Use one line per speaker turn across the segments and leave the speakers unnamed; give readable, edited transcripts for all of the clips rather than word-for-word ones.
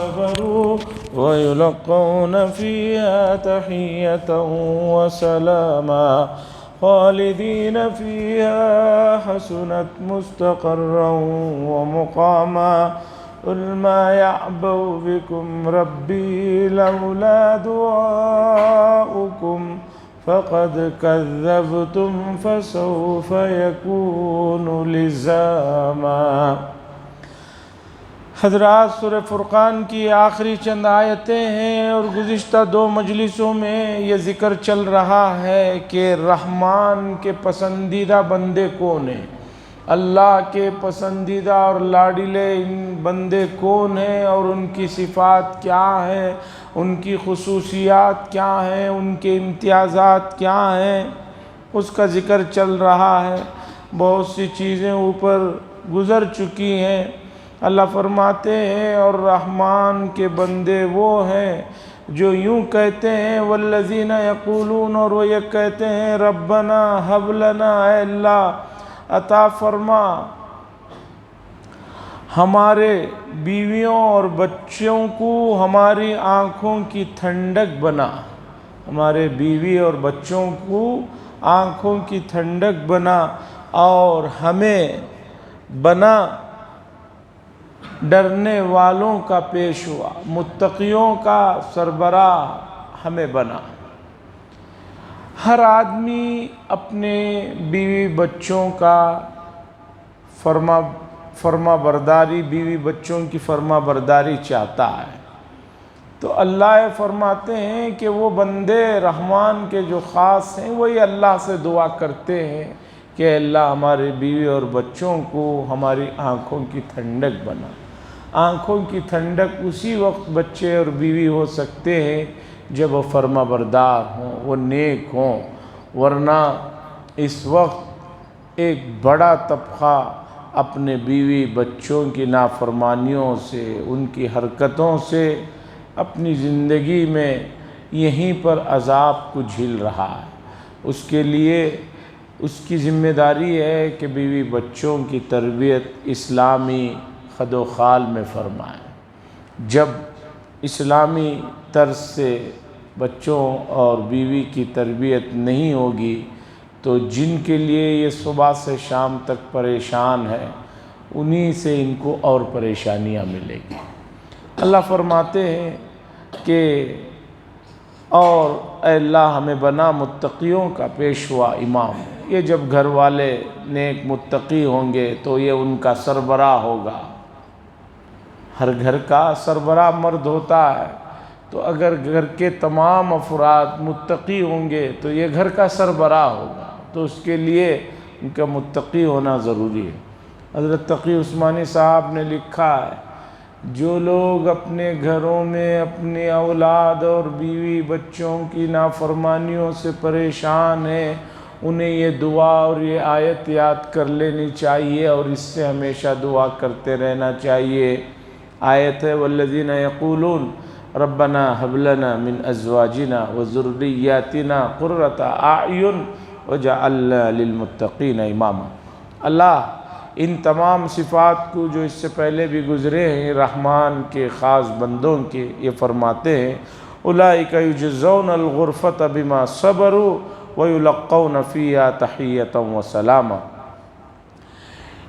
صبروا ويلقون فيها تحية وسلاما خالدين فيها حسنت مستقرا ومقاما قل ما يعبأ بكم ربي لولا دعاؤكم فقد كذبتم فسوف يكون لزاما۔ حضرات، سورہ فرقان کی آخری چند آیتیں ہیں اور گزشتہ 2 مجلسوں میں یہ ذکر چل رہا ہے کہ رحمان کے پسندیدہ بندے کون ہیں، اللہ کے پسندیدہ اور لاڈلے بندے کون ہیں اور ان کی صفات کیا ہیں، ان کی خصوصیات کیا ہیں، ان کے امتیازات کیا ہیں، اس کا ذکر چل رہا ہے۔ بہت سی چیزیں اوپر گزر چکی ہیں۔ اللہ فرماتے ہیں اور رحمان کے بندے وہ ہیں جو یوں کہتے ہیں والذین یقولون، اور وہ یہ کہتے ہیں ربنا ہب لنا، اے اللہ عطا فرما ہمارے بیویوں اور بچوں کو ہماری آنکھوں کی ٹھنڈک بنا، ہمارے بیوی اور بچوں کو آنکھوں کی ٹھنڈک بنا، اور ہمیں بنا ڈرنے والوں کا پیشوا، متقیوں کا سربراہ ہمیں بنا۔ ہر آدمی اپنے بیوی بچوں کا فرما برداری، بیوی بچوں کی فرما برداری چاہتا ہے، تو اللہ فرماتے ہیں کہ وہ بندے رحمان کے جو خاص ہیں وہی اللہ سے دعا کرتے ہیں کہ اللہ ہمارے بیوی اور بچوں کو ہماری آنکھوں کی ٹھنڈک بنا۔ آنکھوں کی ٹھنڈک اسی وقت بچے اور بیوی ہو سکتے ہیں جب وہ فرما بردار ہوں، وہ نیک ہوں، ورنہ اس وقت ایک بڑا طبقہ اپنے بیوی بچوں کی نافرمانیوں سے، ان کی حرکتوں سے اپنی زندگی میں یہیں پر عذاب کو جھیل رہا ہے۔ اس کے لیے اس کی ذمہ داری ہے کہ بیوی بچوں کی تربیت اسلامی خد و خال میں فرمائیں۔ جب اسلامی طرز سے بچوں اور بیوی کی تربیت نہیں ہوگی تو جن کے لیے یہ صبح سے شام تک پریشان ہے انہی سے ان کو اور پریشانیاں ملیں گی۔ اللہ فرماتے ہیں کہ اور اے اللہ ہمیں بنا متقیوں کا پیشوا امام۔ یہ جب گھر والے نیک متقی ہوں گے تو یہ ان کا سربراہ ہوگا۔ ہر گھر کا سربراہ مرد ہوتا ہے، تو اگر گھر کے تمام افراد متقی ہوں گے تو یہ گھر کا سربراہ ہوگا، تو اس کے لیے ان کا متقی ہونا ضروری ہے۔ حضرت تقی عثمانی صاحب نے لکھا ہے جو لوگ اپنے گھروں میں اپنی اولاد اور بیوی بچوں کی نافرمانیوں سے پریشان ہیں، انہیں یہ دعا اور یہ آیت یاد کر لینی چاہیے اور اس سے ہمیشہ دعا کرتے رہنا چاہیے۔ آیت ہے والذین یقولون ربنا هب لنا من ازواجنا وذریاتنا قرۃ اعین وجعلنا للمتقین اماما۔ اللہ ان تمام صفات کو جو اس سے پہلے بھی گزرے ہیں رحمان کے خاص بندوں کے، یہ فرماتے ہیں اولئک یجزون الغرفۃ بما صبروا ویلقون فیہا تحیۃ وسلاما۔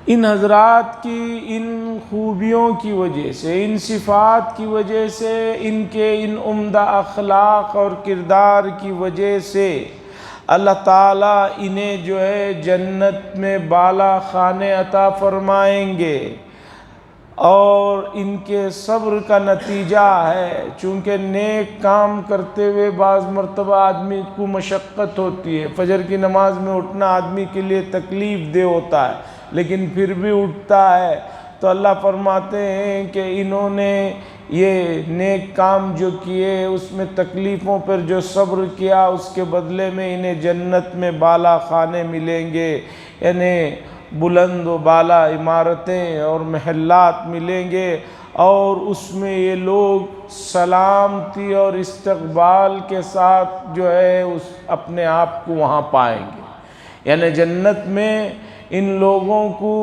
ان حضرات کی ان خوبیوں کی وجہ سے، ان صفات کی وجہ سے، ان کے ان عمدہ اخلاق اور کردار کی وجہ سے اللہ تعالیٰ انہیں جو ہے جنت میں بالا خانے عطا فرمائیں گے، اور ان کے صبر کا نتیجہ ہے، چونکہ نیک کام کرتے ہوئے بعض مرتبہ آدمی کو مشقت ہوتی ہے، فجر کی نماز میں اٹھنا آدمی کے لیے تکلیف دہ ہوتا ہے لیکن پھر بھی اٹھتا ہے، تو اللہ فرماتے ہیں کہ انہوں نے یہ نیک کام جو کیے اس میں تکلیفوں پر جو صبر کیا اس کے بدلے میں انہیں جنت میں بالا خانے ملیں گے، یعنی بلند و بالا عمارتیں اور محلات ملیں گے، اور اس میں یہ لوگ سلامتی اور استقبال کے ساتھ جو ہے اس اپنے آپ کو وہاں پائیں گے۔ یعنی جنت میں ان لوگوں کو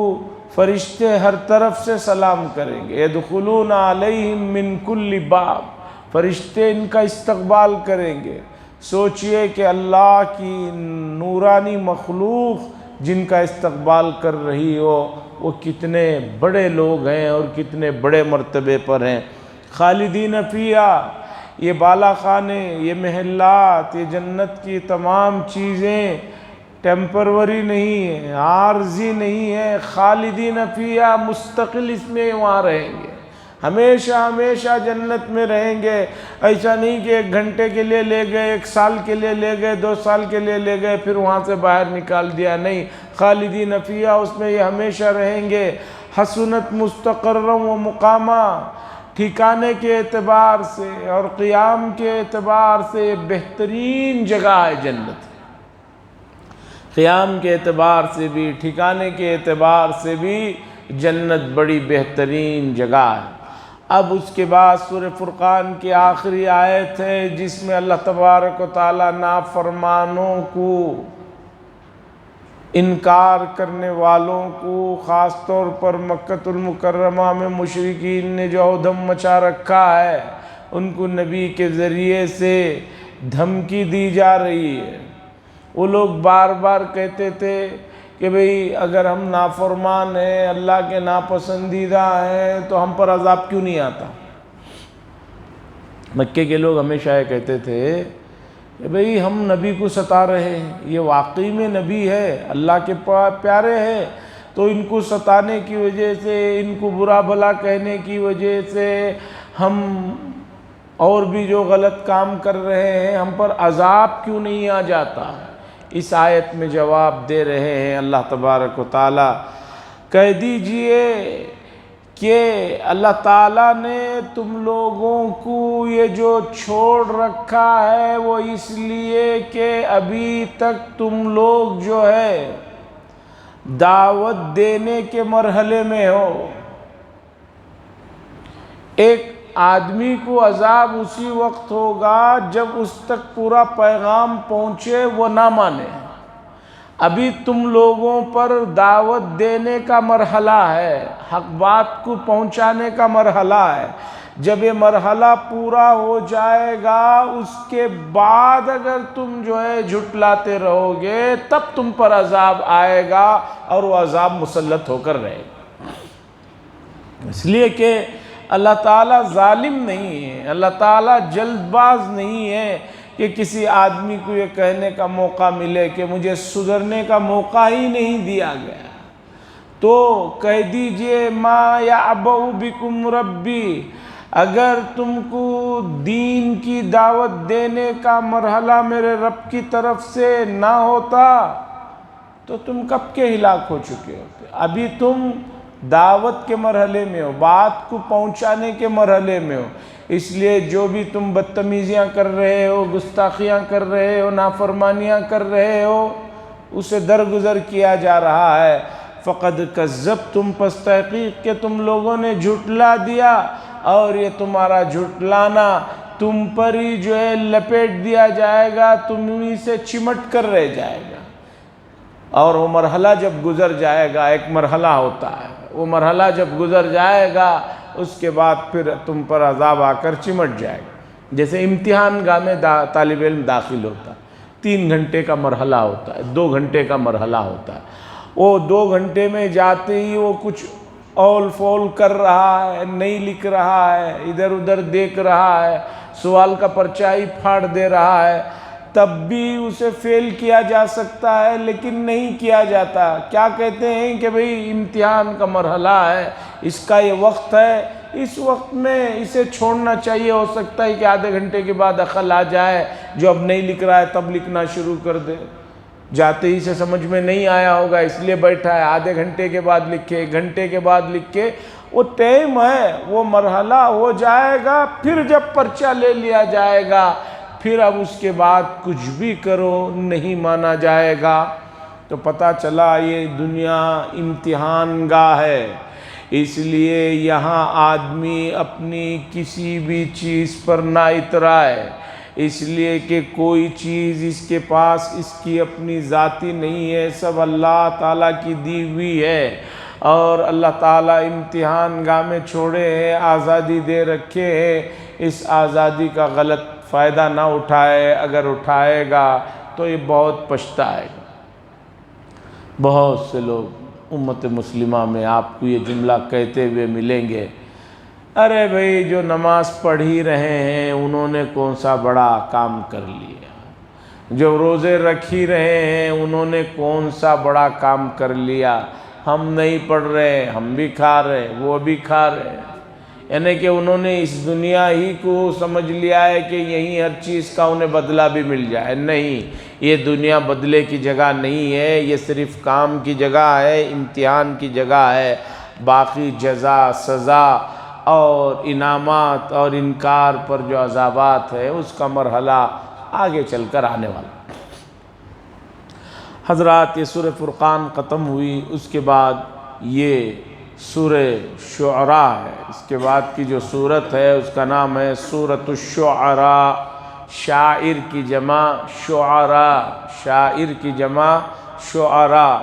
فرشتے ہر طرف سے سلام کریں گے، یدخلون علیہم من کل باب، فرشتے ان کا استقبال کریں گے۔ سوچئے کہ اللہ کی نورانی مخلوق جن کا استقبال کر رہی ہو وہ کتنے بڑے لوگ ہیں اور کتنے بڑے مرتبے پر ہیں۔ خالدین فیہا، یہ بالا خانے، یہ محلات، یہ جنت کی تمام چیزیں ٹیمپروری نہیں ہیں، عارضی نہیں ہیں، خالدین فیہا، مستقل اس میں وہاں رہیں گے، ہمیشہ ہمیشہ جنت میں رہیں گے۔ ایسا نہیں کہ 1 گھنٹے کے لیے لے گئے، 1 سال کے لیے لے گئے، 2 سال کے لیے لے گئے پھر وہاں سے باہر نکال دیا، نہیں، خالدین فیہا، اس میں یہ ہمیشہ رہیں گے۔ حسنت مستقرا و مقامہ، ٹھکانے کے اعتبار سے اور قیام کے اعتبار سے بہترین جگہ ہے جنت، قیام کے اعتبار سے بھی، ٹھکانے کے اعتبار سے بھی جنت بڑی بہترین جگہ ہے۔ اب اس کے بعد سورہ فرقان کی آخری آیت ہے جس میں اللہ تبارک و تعالیٰ نافرمانوں کو، انکار کرنے والوں کو، خاص طور پر مکہ المکرمہ میں مشرکین نے جو ادھم مچا رکھا ہے، ان کو نبی کے ذریعے سے دھمکی دی جا رہی ہے۔ وہ لوگ بار بار کہتے تھے کہ بھئی اگر ہم نافرمان ہیں، اللہ کے ناپسندیدہ ہیں، تو ہم پر عذاب کیوں نہیں آتا؟ مکے کے لوگ ہمیشہ یہ کہتے تھے کہ بھئی ہم نبی کو ستا رہے ہیں، یہ واقعی میں نبی ہے، اللہ کے پیارے ہیں، تو ان کو ستانے کی وجہ سے، ان کو برا بھلا کہنے کی وجہ سے ہم اور بھی جو غلط کام کر رہے ہیں، ہم پر عذاب کیوں نہیں آ جاتا؟ اس آیت میں جواب دے رہے ہیں اللہ تبارک و تعالیٰ، کہہ دیجئے کہ اللہ تعالیٰ نے تم لوگوں کو یہ جو چھوڑ رکھا ہے وہ اس لیے کہ ابھی تک تم لوگ جو ہے دعوت دینے کے مرحلے میں ہو۔ ایک آدمی کو عذاب اسی وقت ہوگا جب اس تک پورا پیغام پہنچے وہ نہ مانے۔ ابھی تم لوگوں پر دعوت دینے کا مرحلہ ہے، حق بات کو پہنچانے کا مرحلہ ہے۔ جب یہ مرحلہ پورا ہو جائے گا اس کے بعد اگر تم جو ہے جھٹلاتے رہو گے تب تم پر عذاب آئے گا اور وہ عذاب مسلط ہو کر رہے گا۔ اس لیے کہ اللہ تعالیٰ ظالم نہیں ہے، اللہ تعالیٰ جلد باز نہیں ہے کہ کسی آدمی کو یہ کہنے کا موقع ملے کہ مجھے سدھرنے کا موقع ہی نہیں دیا گیا۔ تو کہہ دیجئے ما یعبأ بکم ربی، اگر تم کو دین کی دعوت دینے کا مرحلہ میرے رب کی طرف سے نہ ہوتا تو تم کب کے ہلاک ہو چکے ہوتے۔ ابھی تم دعوت کے مرحلے میں ہو، بات کو پہنچانے کے مرحلے میں ہو، اس لیے جو بھی تم بدتمیزیاں کر رہے ہو، گستاخیاں کر رہے ہو، نافرمانیاں کر رہے ہو، اسے درگزر کیا جا رہا ہے۔ فقد کذبتم، پس تحقیق کہ تم لوگوں نے جھٹلا دیا، اور یہ تمہارا جھٹلانا تم پر ہی جو ہے لپیٹ دیا جائے گا، تم ہی سے چمٹ کر رہ جائے گا۔ اور وہ مرحلہ جب گزر جائے گا، ایک مرحلہ ہوتا ہے، وہ مرحلہ جب گزر جائے گا اس کے بعد پھر تم پر عذاب آ کر چمٹ جائے گا۔ جیسے امتحان گاہ میں طالب علم داخل ہوتا ہے، 3 گھنٹے کا مرحلہ ہوتا ہے، 2 گھنٹے کا مرحلہ ہوتا ہے۔ وہ 2 گھنٹے میں جاتے ہی وہ کچھ اول فول کر رہا ہے، نہیں لکھ رہا ہے، ادھر ادھر دیکھ رہا ہے، سوال کا پرچہ ہی پھاڑ دے رہا ہے، تب بھی اسے فیل کیا جا سکتا ہے لیکن نہیں کیا جاتا۔ کیا کہتے ہیں کہ بھئی امتحان کا مرحلہ ہے، اس کا یہ وقت ہے، اس وقت میں اسے چھوڑنا چاہیے، ہو سکتا ہے کہ آدھے گھنٹے کے بعد عقل آ جائے، جو اب نہیں لکھ رہا ہے تب لکھنا شروع کر دے۔ جاتے ہی سے سمجھ میں نہیں آیا ہوگا اس لیے بیٹھا ہے، آدھے گھنٹے کے بعد لکھے، 1 گھنٹے کے بعد لکھے، وہ ٹائم ہے، وہ مرحلہ ہو جائے گا، پھر جب پرچہ لے لیا جائے گا پھر اب اس کے بعد کچھ بھی کرو نہیں مانا جائے گا۔ تو پتہ چلا یہ دنیا امتحان گاہ ہے، اس لیے یہاں آدمی اپنی کسی بھی چیز پر نہ اترائے، اس لیے کہ کوئی چیز اس کے پاس اس کی اپنی ذاتی نہیں ہے، سب اللہ تعالیٰ کی دی ہوئی ہے۔ اور اللہ تعالیٰ امتحان گاہ میں چھوڑے ہیں، آزادی دے رکھے ہیں، اس آزادی کا غلط فائدہ نہ اٹھائے، اگر اٹھائے گا تو یہ بہت پچھتائے گا۔ بہت سے لوگ امت مسلمہ میں آپ کو یہ جملہ کہتے ہوئے ملیں گے، ارے بھائی جو نماز پڑھ ہی رہے ہیں انہوں نے کون سا بڑا کام کر لیا، جو روزے رکھ ہی رہے ہیں انہوں نے کون سا بڑا کام کر لیا، ہم نہیں پڑھ رہے ہم بھی کھا رہے وہ بھی کھا رہے، یعنی کہ انہوں نے اس دنیا ہی کو سمجھ لیا ہے کہ یہیں ہر چیز کا انہیں بدلہ بھی مل جائے۔ نہیں، یہ دنیا بدلے کی جگہ نہیں ہے، یہ صرف کام کی جگہ ہے، امتحان کی جگہ ہے، باقی جزا سزا اور انعامات اور انکار پر جو عذابات ہے اس کا مرحلہ آگے چل کر آنے والا۔ حضرات، یہ سورہ فرقان ختم ہوئی، اس کے بعد یہ سورہ شعراء ہے، اس کے بعد کی جو سورت ہے اس کا نام ہے سورۃ الشعراء، شاعر کی جمع شعراء، شاعر کی جمع شعراء۔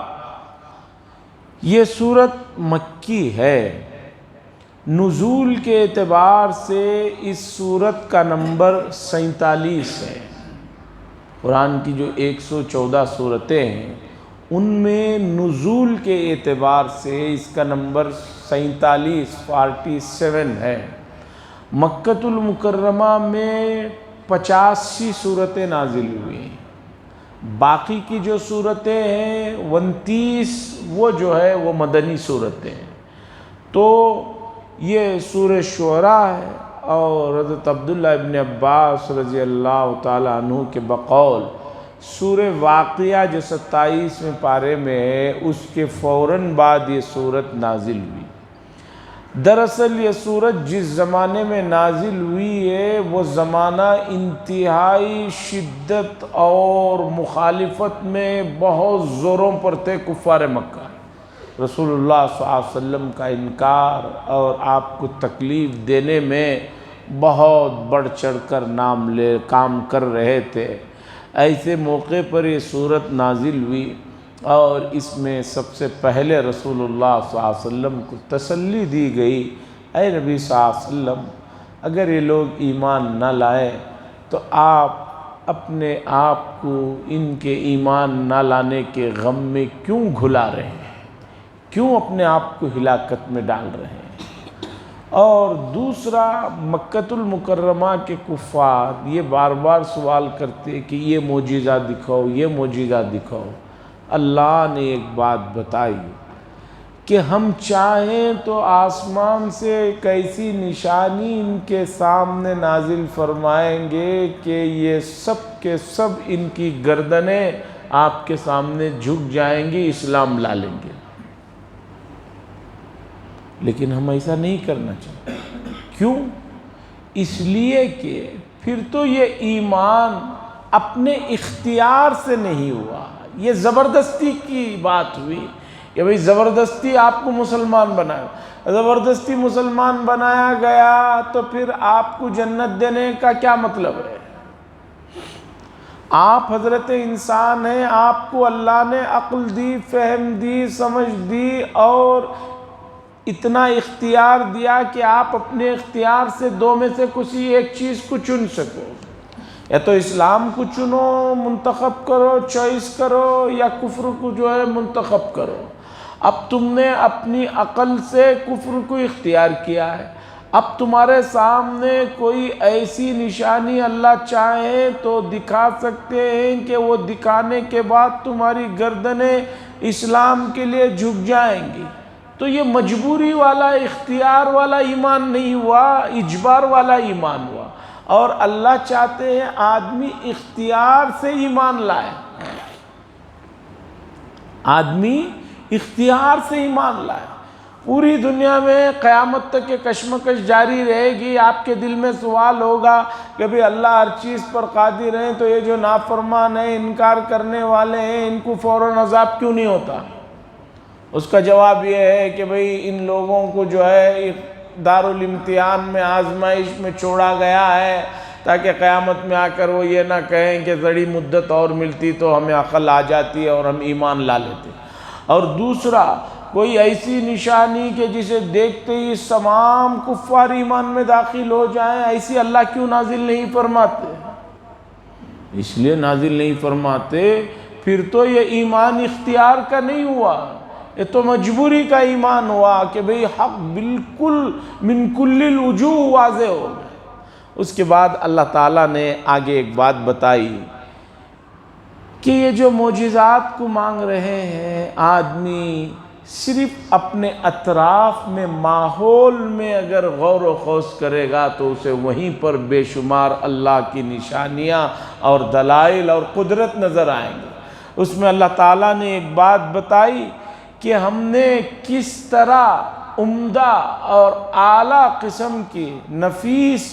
یہ سورت مکی ہے، نزول کے اعتبار سے اس سورت کا نمبر 47 ہے۔ قرآن کی جو 114 سورتیں ہیں ان میں نزول کے اعتبار سے اس کا نمبر 47 ہے۔ مکۃ المکرمہ میں 85 سورتیں نازل ہوئی ہیں، باقی کی جو صورتیں ہیں 29 وہ جو ہے وہ مدنی صورتیں ہیں۔ تو یہ سورہ شعراء ہے، اور حضرت عبداللہ ابن عباس رضی اللہ تعالیٰ عنہ کے بقول سورہ واقعہ جو 27ویں پارے میں ہے اس کے فوراً بعد یہ سورت نازل ہوئی۔ دراصل یہ سورت جس زمانے میں نازل ہوئی ہے وہ زمانہ انتہائی شدت اور مخالفت میں بہت زوروں پر تھے کفار مکہ۔ رسول اللہ صلی اللہ علیہ وسلم کا انکار اور آپ کو تکلیف دینے میں بہت بڑھ چڑھ کر کام کر رہے تھے۔ ایسے موقع پر یہ سورت نازل ہوئی، اور اس میں سب سے پہلے رسول اللہ صلی اللہ علیہ وسلم کو تسلی دی گئی، اے نبی صلی اللہ علیہ وسلم اگر یہ لوگ ایمان نہ لائے تو آپ اپنے آپ کو ان کے ایمان نہ لانے کے غم میں کیوں گھلا رہے ہیں، کیوں اپنے آپ کو ہلاکت میں ڈال رہے ہیں۔ اور دوسرا، مکۃ المکرمہ کے کفار یہ بار بار سوال کرتے کہ یہ معجزہ دکھاؤ، یہ معجزہ دکھاؤ۔ اللہ نے ایک بات بتائی کہ ہم چاہیں تو آسمان سے ایک ایسی نشانی ان کے سامنے نازل فرمائیں گے کہ یہ سب کے سب ان کی گردنیں آپ کے سامنے جھک جائیں گی، اسلام لا لیں گے، لیکن ہم ایسا نہیں کرنا چاہتے۔ کیوں؟ اس لیے کہ پھر تو یہ ایمان اپنے اختیار سے نہیں ہوا، یہ زبردستی کی بات ہوئی کہ بھئی زبردستی آپ کو مسلمان بنایا، زبردستی مسلمان بنایا گیا تو پھر آپ کو جنت دینے کا کیا مطلب ہے؟ آپ حضرت انسان ہیں، آپ کو اللہ نے عقل دی، فہم دی، سمجھ دی اور اتنا اختیار دیا کہ آپ اپنے اختیار سے دو میں سے کسی ایک چیز کو چن سکو، یا تو اسلام کو چنو، منتخب کرو، چوائس کرو، یا کفر کو جو ہے منتخب کرو۔ اب تم نے اپنی عقل سے کفر کو اختیار کیا ہے، اب تمہارے سامنے کوئی ایسی نشانی اللہ چاہے تو دکھا سکتے ہیں کہ وہ دکھانے کے بعد تمہاری گردنیں اسلام کے لیے جھک جائیں گی، تو یہ مجبوری والا اختیار والا ایمان نہیں ہوا، اجبار والا ایمان ہوا۔ اور اللہ چاہتے ہیں آدمی اختیار سے ایمان لائے، آدمی اختیار سے ایمان لائے۔ پوری دنیا میں قیامت تک یہ کشمکش جاری رہے گی، آپ کے دل میں سوال ہوگا کہ بھئی اللہ ہر چیز پر قادر ہیں تو یہ جو نافرمان ہیں، انکار کرنے والے ہیں، ان کو فوراً عذاب کیوں نہیں ہوتا؟ اس کا جواب یہ ہے کہ بھئی ان لوگوں کو جو ہے دارالامتحان میں، آزمائش میں چھوڑا گیا ہے تاکہ قیامت میں آ کر وہ یہ نہ کہیں کہ ذڑی مدت اور ملتی تو ہمیں عقل آ جاتی ہے اور ہم ایمان لا لیتے۔ اور دوسرا، کوئی ایسی نشانی کہ جسے دیکھتے ہی تمام کفار ایمان میں داخل ہو جائیں، ایسی اللہ کیوں نازل نہیں فرماتے؟ اس لیے نازل نہیں فرماتے، پھر تو یہ ایمان اختیار کا نہیں ہوا، یہ تو مجبوری کا ایمان ہوا کہ بھئی حق بالکل من کل الوجوہ واضح ہو گئے۔ اس کے بعد اللہ تعالیٰ نے آگے ایک بات بتائی کہ یہ جو معجزات کو مانگ رہے ہیں آدمی، صرف اپنے اطراف میں ماحول میں اگر غور و خوض کرے گا تو اسے وہیں پر بے شمار اللہ کی نشانیاں اور دلائل اور قدرت نظر آئیں گے۔ اس میں اللہ تعالیٰ نے ایک بات بتائی کہ ہم نے کس طرح عمدہ اور اعلیٰ قسم کی نفیس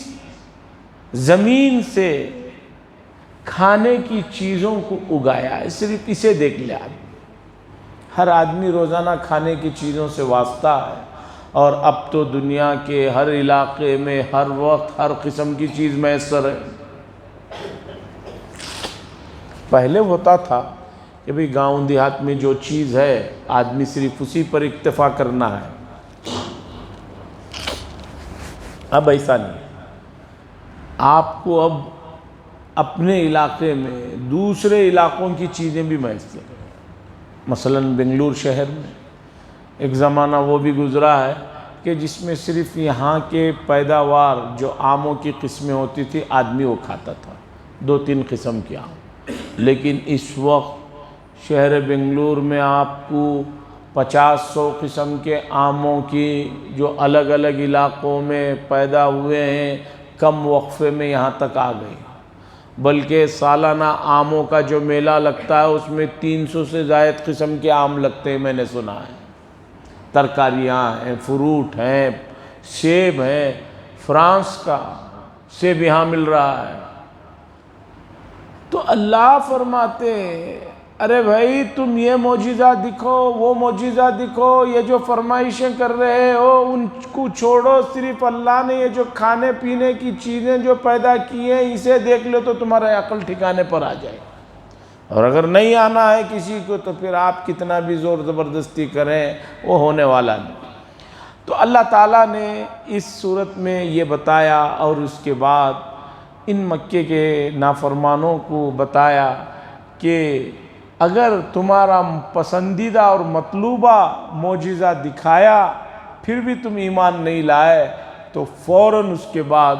زمین سے کھانے کی چیزوں کو اگایا ہے۔ صرف اسے دیکھ لے آپ، ہر آدمی روزانہ کھانے کی چیزوں سے واسطہ ہے، اور اب تو دنیا کے ہر علاقے میں ہر وقت ہر قسم کی چیز میسر ہے۔ پہلے ہوتا تھا کہ بھئی گاؤں دیہات میں جو چیز ہے آدمی صرف اسی پر اکتفا کرنا ہے، اب ایسا نہیں۔ آپ کو اب اپنے علاقے میں دوسرے علاقوں کی چیزیں بھی میسر ہیں۔ مثلا بنگلور شہر میں ایک زمانہ وہ بھی گزرا ہے کہ جس میں صرف یہاں کے پیداوار جو آموں کی قسمیں ہوتی تھی آدمی وہ کھاتا تھا، 2-3 قسم کے آم۔ لیکن اس وقت شہر بنگلور میں آپ کو 50-100 قسم کے آموں کی جو الگ الگ علاقوں میں پیدا ہوئے ہیں، کم وقفے میں یہاں تک آ گئی۔ بلکہ سالانہ آموں کا جو میلہ لگتا ہے اس میں 300 سے زائد قسم کے آم لگتے ہیں، میں نے سنا ہے۔ ترکاریاں ہیں، فروٹ ہیں، سیب ہیں، فرانس کا سیب یہاں مل رہا ہے۔ تو اللہ فرماتے ہیں ارے بھائی تم یہ معجزہ دکھو، وہ معجزہ دکھو، یہ جو فرمائشیں کر رہے ہو ان کو چھوڑو، صرف اللہ نے یہ جو کھانے پینے کی چیزیں جو پیدا کی ہیں اسے دیکھ لو تو تمہارا عقل ٹھکانے پر آ جائے۔ اور اگر نہیں آنا ہے کسی کو تو پھر آپ کتنا بھی زور زبردستی کریں وہ ہونے والا نہیں۔ تو اللہ تعالیٰ نے اس صورت میں یہ بتایا، اور اس کے بعد ان مکے کے نافرمانوں کو بتایا کہ اگر تمہارا پسندیدہ اور مطلوبہ معجزہ دکھایا پھر بھی تم ایمان نہیں لائے تو فوراً اس کے بعد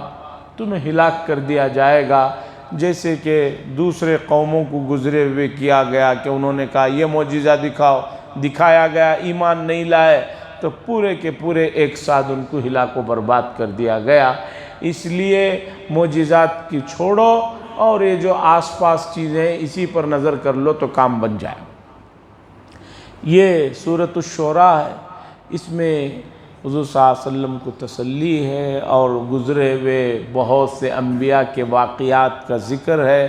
تمہیں ہلاک کر دیا جائے گا، جیسے کہ دوسرے قوموں کو گزرے ہوئے کیا گیا کہ انہوں نے کہا یہ معجزہ دکھاؤ، دکھایا گیا، ایمان نہیں لائے تو پورے کے پورے ایک ساتھ ان کو ہلاک و برباد کر دیا گیا۔ اس لیے معجزات کی چھوڑو اور یہ جو آس پاس چیزیں اسی پر نظر کر لو تو کام بن جائے۔ یہ سورۃ الشعراء ہے، اس میں حضور صلی اللہ علیہ وسلم کو تسلی ہے اور گزرے ہوئے بہت سے انبیاء کے واقعات کا ذکر ہے،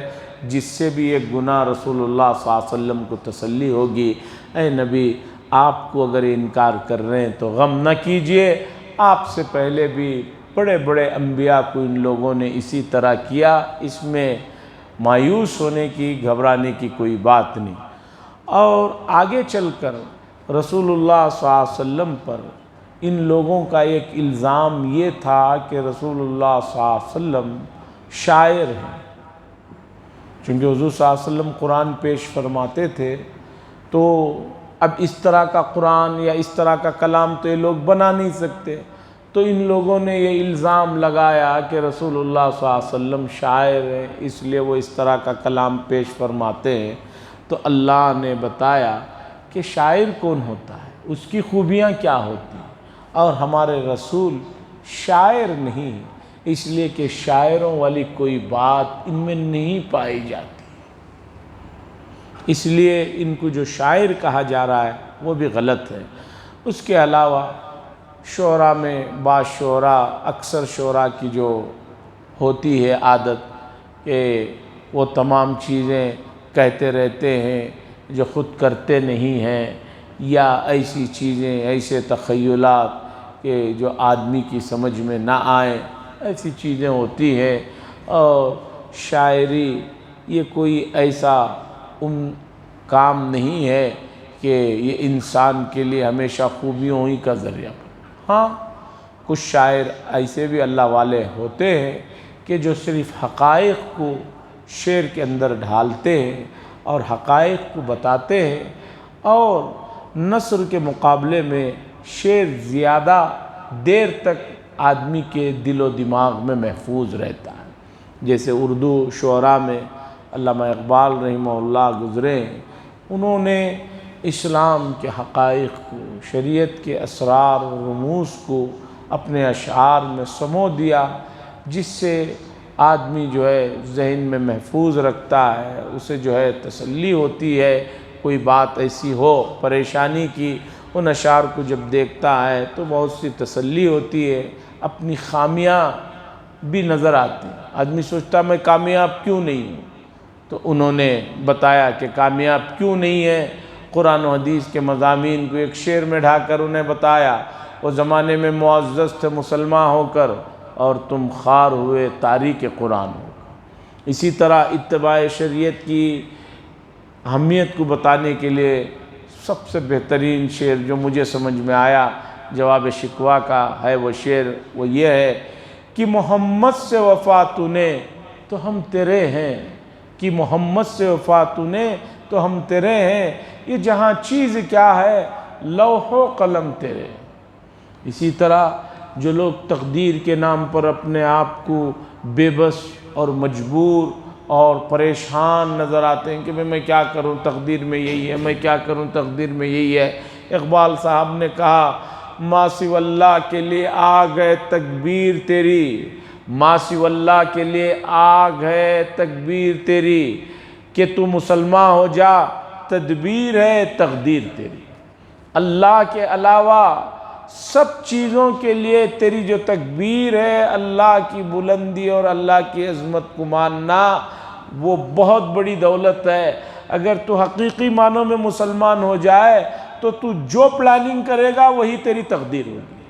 جس سے بھی ایک گناہ رسول اللہ صلی اللہ علیہ وسلم کو تسلی ہوگی۔ اے نبی آپ کو اگر انکار کر رہے ہیں تو غم نہ کیجئے، آپ سے پہلے بھی بڑے بڑے انبیاء کو ان لوگوں نے اسی طرح کیا، اس میں مایوس ہونے کی، گھبرانے کی کوئی بات نہیں۔ اور آگے چل کر رسول اللہ صلی اللہ علیہ وسلم پر ان لوگوں کا ایک الزام یہ تھا کہ رسول اللہ صلی اللہ علیہ وسلم شاعر ہیں، چونکہ حضور صلی اللہ علیہ وسلم قرآن پیش فرماتے تھے تو اب اس طرح کا قرآن یا اس طرح کا کلام تو یہ لوگ بنا نہیں سکتے، تو ان لوگوں نے یہ الزام لگایا کہ رسول اللہ صلی اللہ علیہ وسلم شاعر ہیں اس لیے وہ اس طرح کا کلام پیش فرماتے ہیں۔ تو اللہ نے بتایا کہ شاعر کون ہوتا ہے، اس کی خوبیاں کیا ہوتی ہیں، اور ہمارے رسول شاعر نہیں، اس لیے کہ شاعروں والی کوئی بات ان میں نہیں پائی جاتی، اس لیے ان کو جو شاعر کہا جا رہا ہے وہ بھی غلط ہے۔ اس کے علاوہ شعراء میں بعض شعراء، اکثر شعراء کی جو ہوتی ہے عادت کہ وہ تمام چیزیں کہتے رہتے ہیں جو خود کرتے نہیں ہیں، یا ایسی چیزیں، ایسے تخیلات کہ جو آدمی کی سمجھ میں نہ آئیں، ایسی چیزیں ہوتی ہیں۔ اور شاعری یہ کوئی ایسا کام نہیں ہے کہ یہ انسان کے لیے ہمیشہ خوبیوں ہی کا ذریعہ بنے۔ ہاں کچھ شاعر ایسے بھی اللہ والے ہوتے ہیں کہ جو صرف حقائق کو شعر کے اندر ڈھالتے ہیں اور حقائق کو بتاتے ہیں، اور نثر کے مقابلے میں شعر زیادہ دیر تک آدمی کے دل و دماغ میں محفوظ رہتا ہے۔ جیسے اردو شعراء میں علامہ اقبال رحمہ اللہ گزرے، انہوں نے اسلام کے حقائق کو، شریعت کے اسرار و رموز کو اپنے اشعار میں سمو دیا، جس سے آدمی جو ہے ذہن میں محفوظ رکھتا ہے، اسے جو ہے تسلی ہوتی ہے۔ کوئی بات ایسی ہو پریشانی کی، ان اشعار کو جب دیکھتا ہے تو بہت سی تسلی ہوتی ہے، اپنی خامیاں بھی نظر آتی ہیں۔ آدمی سوچتا میں کامیاب کیوں نہیں ہوں، تو انہوں نے بتایا کہ کامیاب کیوں نہیں ہے۔ قرآن و حدیث کے مضامین کو ایک شعر میں ڈھا کر انہیں بتایا، وہ زمانے میں معزز تھے مسلمان ہو کر، اور تم خوار ہوئے تاریک قرآن ہو کر۔ اسی طرح اتباع شریعت کی اہمیت کو بتانے کے لیے سب سے بہترین شعر جو مجھے سمجھ میں آیا جواب شکوہ کا ہے، وہ شعر وہ یہ ہے کہ محمد سے وفا تو نے تو ہم تیرے ہیں، کہ محمد سے وفا تو نے تو ہم تیرے ہیں، یہ جہاں چیز کیا ہے لوح و قلم تیرے۔ اسی طرح جو لوگ تقدیر کے نام پر اپنے آپ کو بے بس اور مجبور اور پریشان نظر آتے ہیں کہ میں کیا کروں، تقدیر میں یہی ہے، میں کیا کروں، تقدیر میں یہی ہے۔ اقبال صاحب نے کہا ما سوی اللہ کے لیے آگ ہے تکبیر تیری، ما سوی اللہ کے لیے آگ ہے تکبیر تیری، کہ تو مسلمان ہو جا تدبیر ہے تقدیر تیری۔ اللہ کے علاوہ سب چیزوں کے لیے تیری جو تکبیر ہے، اللہ کی بلندی اور اللہ کی عظمت کو ماننا، وہ بہت بڑی دولت ہے۔ اگر تو حقیقی معنوں میں مسلمان ہو جائے تو تو جو پلاننگ کرے گا وہی تیری تقدیر ہوگی۔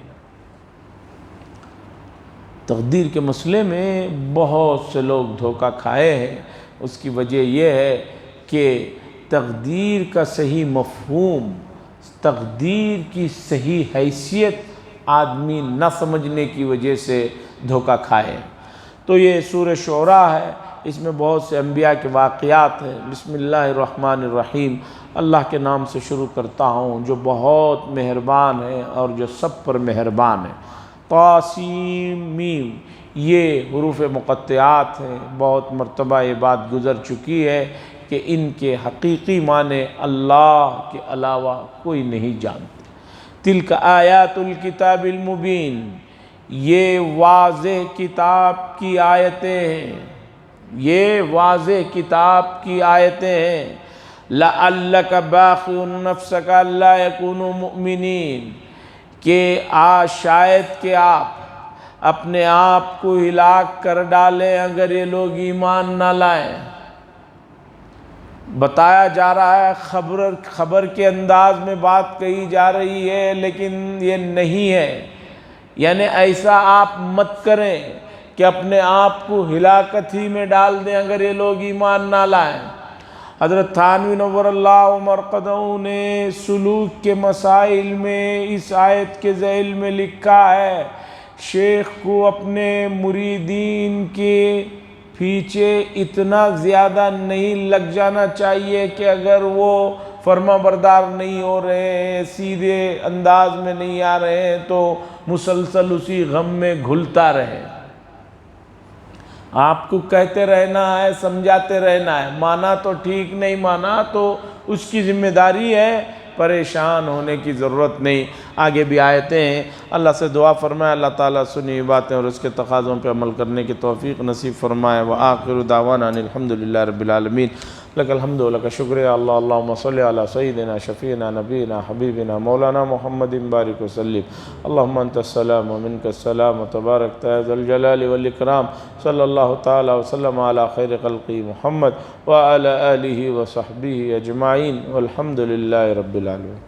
تقدیر کے مسئلے میں بہت سے لوگ دھوکہ کھائے ہیں، اس کی وجہ یہ ہے کہ تقدیر کا صحیح مفہوم، تقدیر کی صحیح حیثیت آدمی نہ سمجھنے کی وجہ سے دھوکہ کھائے۔ تو یہ سورہ شعراء ہے، اس میں بہت سے انبیاء کے واقعات ہیں۔ بسم اللہ الرحمن الرحیم، اللہ کے نام سے شروع کرتا ہوں جو بہت مہربان ہے اور جو سب پر مہربان ہے۔ طاسیم میم، یہ حروف مقطعات ہیں، بہت مرتبہ یہ بات گزر چکی ہے کہ ان کے حقیقی معنی اللہ کے علاوہ کوئی نہیں جانتے۔ تلک آیات الکتاب المبین، یہ واضح کتاب کی آیتیں ہیں، یہ واضح کتاب کی آیتیں ہیں۔ لعلک باخع نفسک الا یکونوا مؤمنین، کہ شاید کہ آپ اپنے آپ کو ہلاک کر ڈالیں اگر یہ لوگ ایمان نہ لائیں۔ بتایا جا رہا ہے، خبر کے انداز میں بات کہی جا رہی ہے، لیکن یہ نہیں ہے، یعنی ایسا آپ مت کریں کہ اپنے آپ کو ہلاکت ہی میں ڈال دیں اگر یہ لوگ ایمان نہ لائیں۔ حضرت تھانوی نور اللہ مرقدہ نے سلوک کے مسائل میں اس آیت کے ذیل میں لکھا ہے، شیخ کو اپنے مریدین کے پیچھے اتنا زیادہ نہیں لگ جانا چاہیے کہ اگر وہ فرما بردار نہیں ہو رہے ہیں، سیدھے انداز میں نہیں آ رہے ہیں، تو مسلسل اسی غم میں گھلتا رہے۔ آپ کو کہتے رہنا ہے، سمجھاتے رہنا ہے، مانا تو ٹھیک، نہیں مانا تو اس کی ذمہ داری ہے، پریشان ہونے کی ضرورت نہیں۔ آگے بھی آیتیں ہیں، اللہ سے دعا فرمائے اللہ تعالیٰ سنی باتیں اور اس کے تقاضوں پہ عمل کرنے کی توفیق نصیب فرمائے۔ وآخر دعوانا ان الحمدللہ رب العالمین، لک الحمد و لک شکر اللہ، اللہم صلی علی سیدنا شفیعنا نبینا حبیبنا مولانا محمد بارک وسلم۔ اللہم انت السلام و منک السلام و تبارک ذو الجلال والاکرام، صلی اللہ تعالی وسلم علی خیر خلقی محمد وعلی آلہ وصحبہ اجمعین، والحمدللہ رب العالمین۔